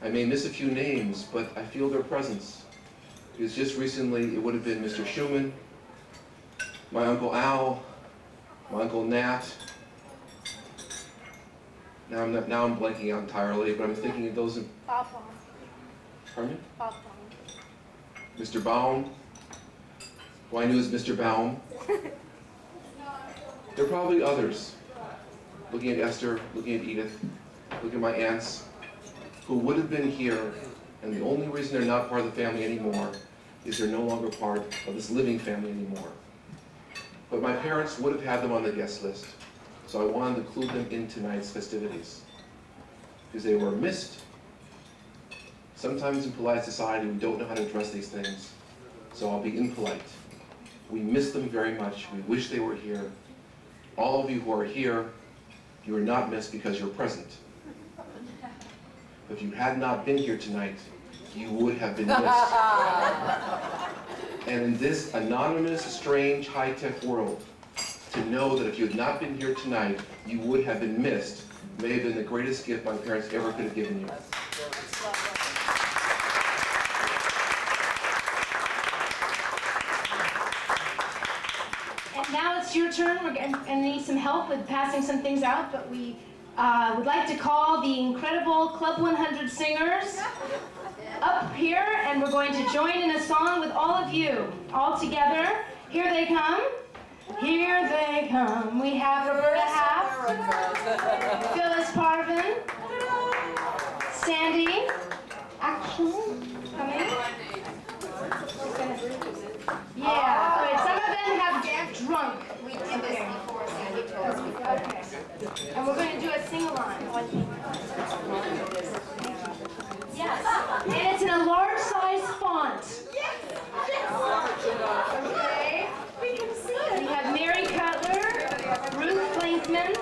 I may miss a few names, but I feel their presence. Because just recently it would have been Mr. Schumann, my Uncle Al, my Uncle Nat. Now I'm blanking out entirely, but I'm thinking of those. Pardon me? Mr. Baum, who I knew as Mr. Baum. There are probably others. Looking at Esther, looking at Edith, looking at my aunts, who would have been here, and the only reason they're not part of the family anymore is they're no longer part of this living family anymore. But my parents would have had them on the guest list, so I wanted to include them in tonight's festivities, because they were missed. Sometimes in polite society, we don't know how to address these things, so I'll be impolite. We miss them very much. We wish they were here. All of you who are here, you are not missed because you're present. If you had not been here tonight, you would have been missed. And in this anonymous, strange, high-tech world, to know that if you had not been here tonight, you would have been missed, may have been the greatest gift my parents ever could have given you. And now it's your turn. We're going to need some help with passing some things out, but we would like to call the incredible Club 100 singers up here, and we're going to join in a song with all of you, all together. Here they come. Here they come. We have Roberta Half, Phyllis Parvin, Sandy, actually, coming. Yeah, wait, some of them have drunk. We did this before, Sandy told us before. Okay. And we're going to do a sing-along. Yes. And it's in a large size font. Yes. Okay. We can see it. We have Mary Cutler, Ruth Flinkman,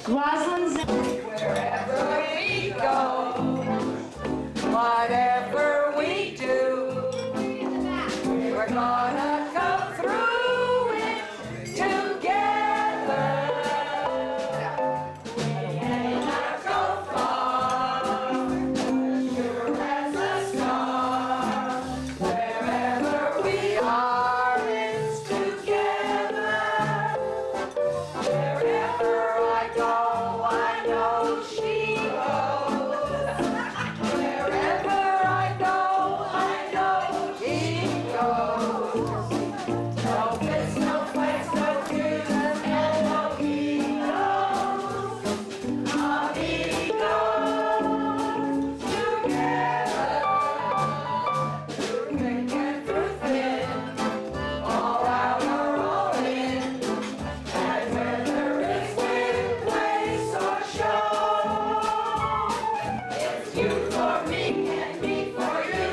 Rosalind Zimmer. Wherever we go, whatever we do, we're gonna come through it together. We may not go far, sure as a star. Wherever we are, it's together. Wherever I go, I know she goes. Wherever I go, I know he goes. No place, no place, no fears, and no egos. Amigos, together, through thick and through thin, all out or all in. And whether it's wind, place, or show, it's you for me and me for you.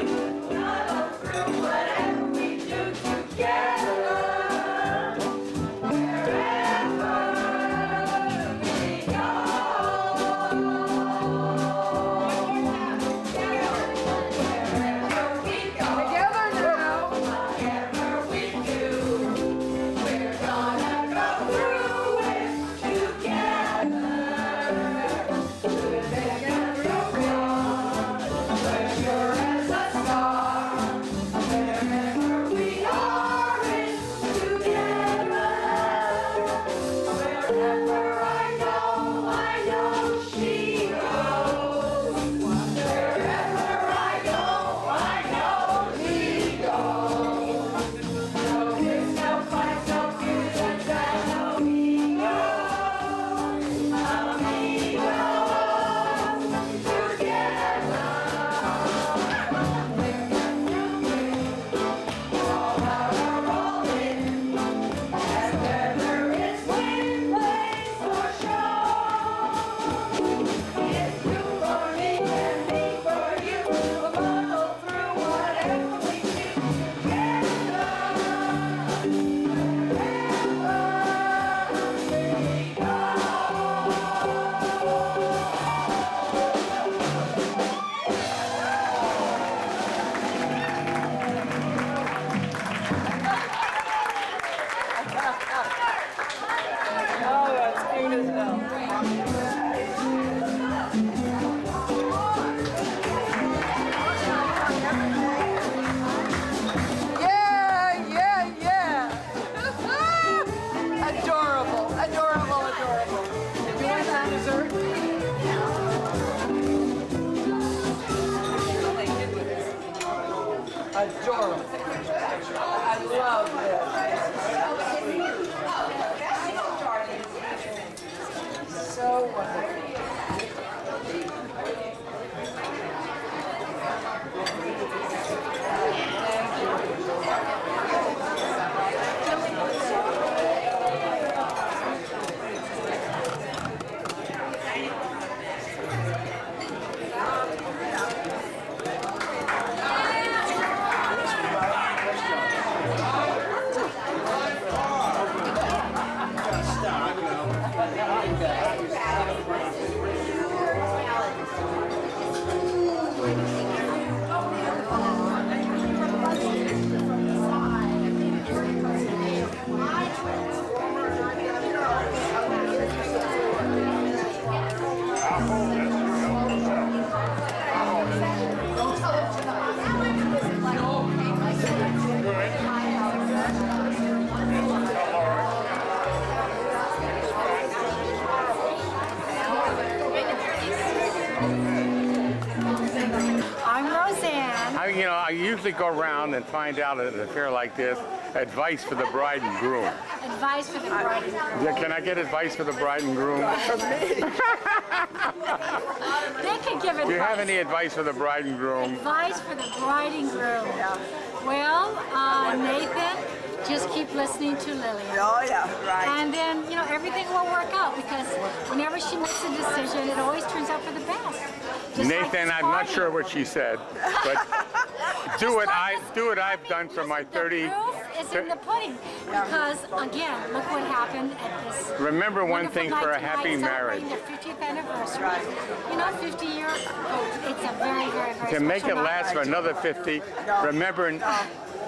Muddle through whatever we do together. Wherever we go. Wherever we go. Together now. Whatever we do. We're gonna go through it together. Through thick and through thin, we're sure as a star. Wherever we are, it's together. Wherever I go, I know she goes. Wherever I go, I know he goes. No kiss, no fight, no fusions, and no egos. Amigos, together. All out or all in. And whether it's wind, place, or show, it's you for me and me for you. We'll muddle through whatever we do together. Oh, that's cute as hell. Yeah, yeah, yeah. Adorable, adorable, adorable. Did you want some dessert? Adorable. I love this. So wonderful. usually go around and find out at an affair like this, advice for the bride and groom. Advice for the bride and groom. Yeah, can I get advice for the bride and groom? They can give advice. Do you have any advice for the bride and groom? Advice for the bride and groom. Well, Nathan, just keep listening to Lilian. Oh, yeah, right. And then, you know, everything will work out because whenever she makes a decision, it always turns out for the best. Just Nathan, like I'm not sure what she said, but do what I've done for my 30. The proof is in the pudding. Because, again, look what happened at this. Remember one thing for a happy marriage. Their 50th anniversary. You know, 50 years, it's a very, very, very To make it special last for another 50, remember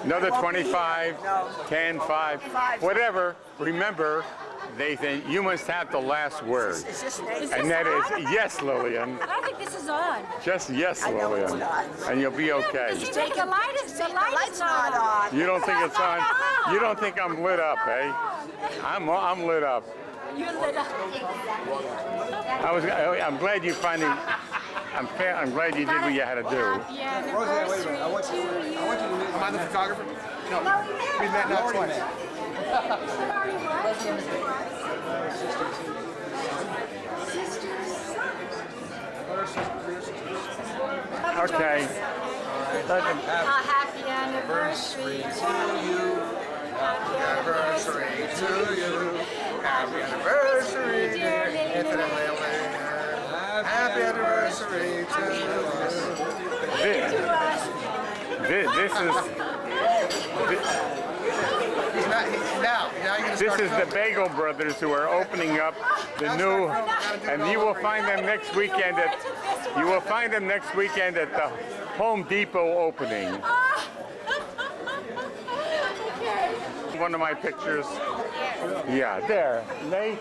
another 25, 10, 5, whatever, remember, Nathan, you must have the last word. And that is yes, Lilian. I think this is on. Just yes, Lilian. And you'll be okay. You think the light's not on. You don't think it's on? You don't think I'm lit up, eh? I'm lit up. You're lit up. I'm glad you finally. I'm glad you did what you had to do. Happy anniversary I want you to meet. Am I the photographer? No. We met now twice. Okay. Happy anniversary to you. Happy anniversary to you. Happy anniversary, dear Nathan and Lilian. Happy anniversary to you. This is the Bagel Brothers who are opening up the new, and you will find them next weekend at the Home Depot opening. One of my pictures. Yeah, there. They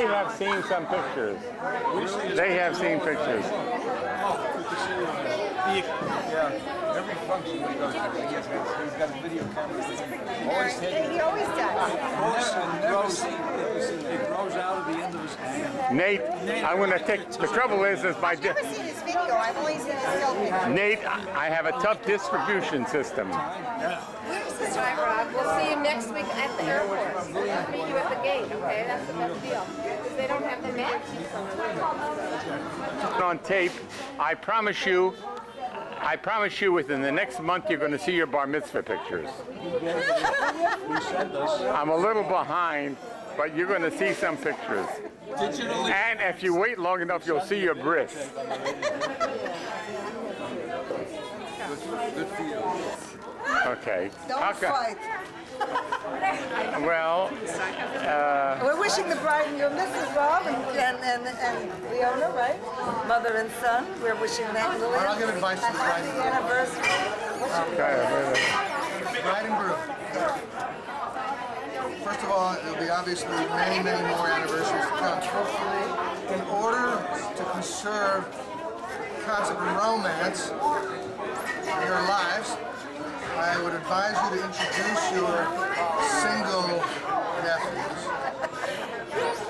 have seen some pictures. They have seen pictures. Yeah, every function he goes to, he's got a video camera. He always does. It grows out of the end of his hand. Nate, I'm going to take. The trouble is my. I've never seen his video. I've only seen his still picture. Nate, I have a tough distribution system. That's right, Rob. We'll see you next week at the airport. We'll meet you at the gate, okay? That's the best deal. Because they don't have the maps. On tape, I promise you within the next month you're going to see your bar mitzvah pictures. I'm a little behind, but you're going to see some pictures. And if you wait long enough, you'll see your bris. Good for you. Okay. Don't fight. Well, We're wishing the bride and groom. This is Rob and Leona, right? Mother and son. We're wishing that Lilian. I'll give advice to the bride and groom. Anniversary. Bride and groom. First of all, there'll be obviously many, many more anniversaries to come. In order to conserve the concept of romance in your lives, I would advise you to introduce your single nephews.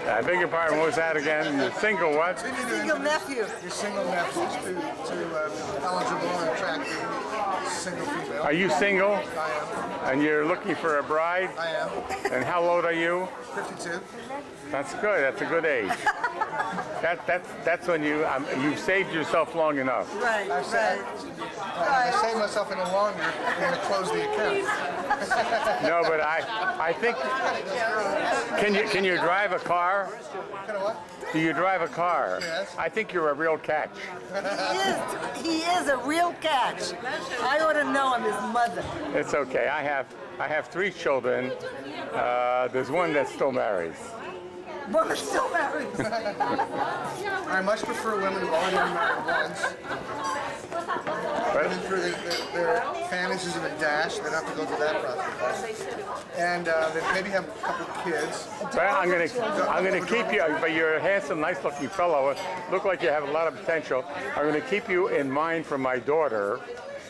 I beg your pardon, what was that again? The single what? Single nephew. Your single nephews to eligible and attractive single female. Are you single? I am. And you're looking for a bride? I am. And how old are you? 52. That's good. That's a good age. That's when you've saved yourself long enough. Right, I saved myself any longer, I'm going to close the account. No, but I think. Can you drive a car? Kind of what? Do you drive a car? Yes. I think you're a real catch. He is a real catch. I ought to know him, his mother. It's okay. I have 3 children. There's one that still marries. One is still married. I much prefer women who've already been married once. Been through their fantasies of a dash, they don't have to go through that process. And they maybe have a couple of kids. Well, I'm gonna keep you. But you're a handsome, nice-looking fellow. Look like you have a lot of potential. I'm gonna keep you in mind for my daughter.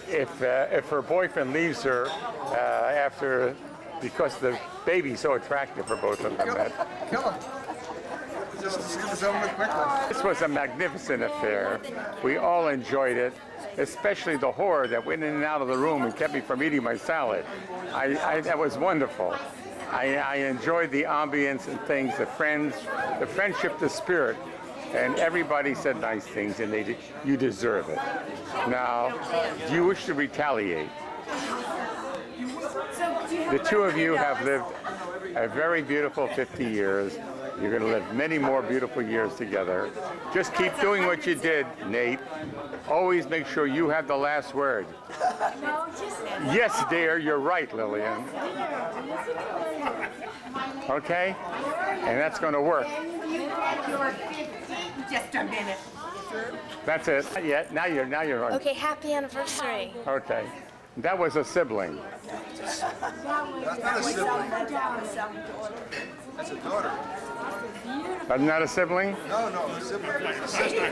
If her boyfriend leaves her because the baby's so attractive for both of them. Kill him. Just get this over with quickly. This was a magnificent affair. We all enjoyed it, especially the whore that went in and out of the room and kept me from eating my salad. That was wonderful. I enjoyed the ambience and things, the friends, the friendship, the spirit, and everybody said nice things, and you deserve it. Now, do you wish to retaliate? The two of you have lived a very beautiful 50 years. You're going to live many more beautiful years together. Just keep doing what you did, Nate. Always make sure you have the last word. Yes, dear, you're right, Lilian. Okay? And that's going to work. Just a minute. That's it. Not yet. Now you're on. Okay, happy anniversary. Okay. That was a sibling. That's not a sibling. That's a daughter. But not a sibling? No, a sibling. A sister.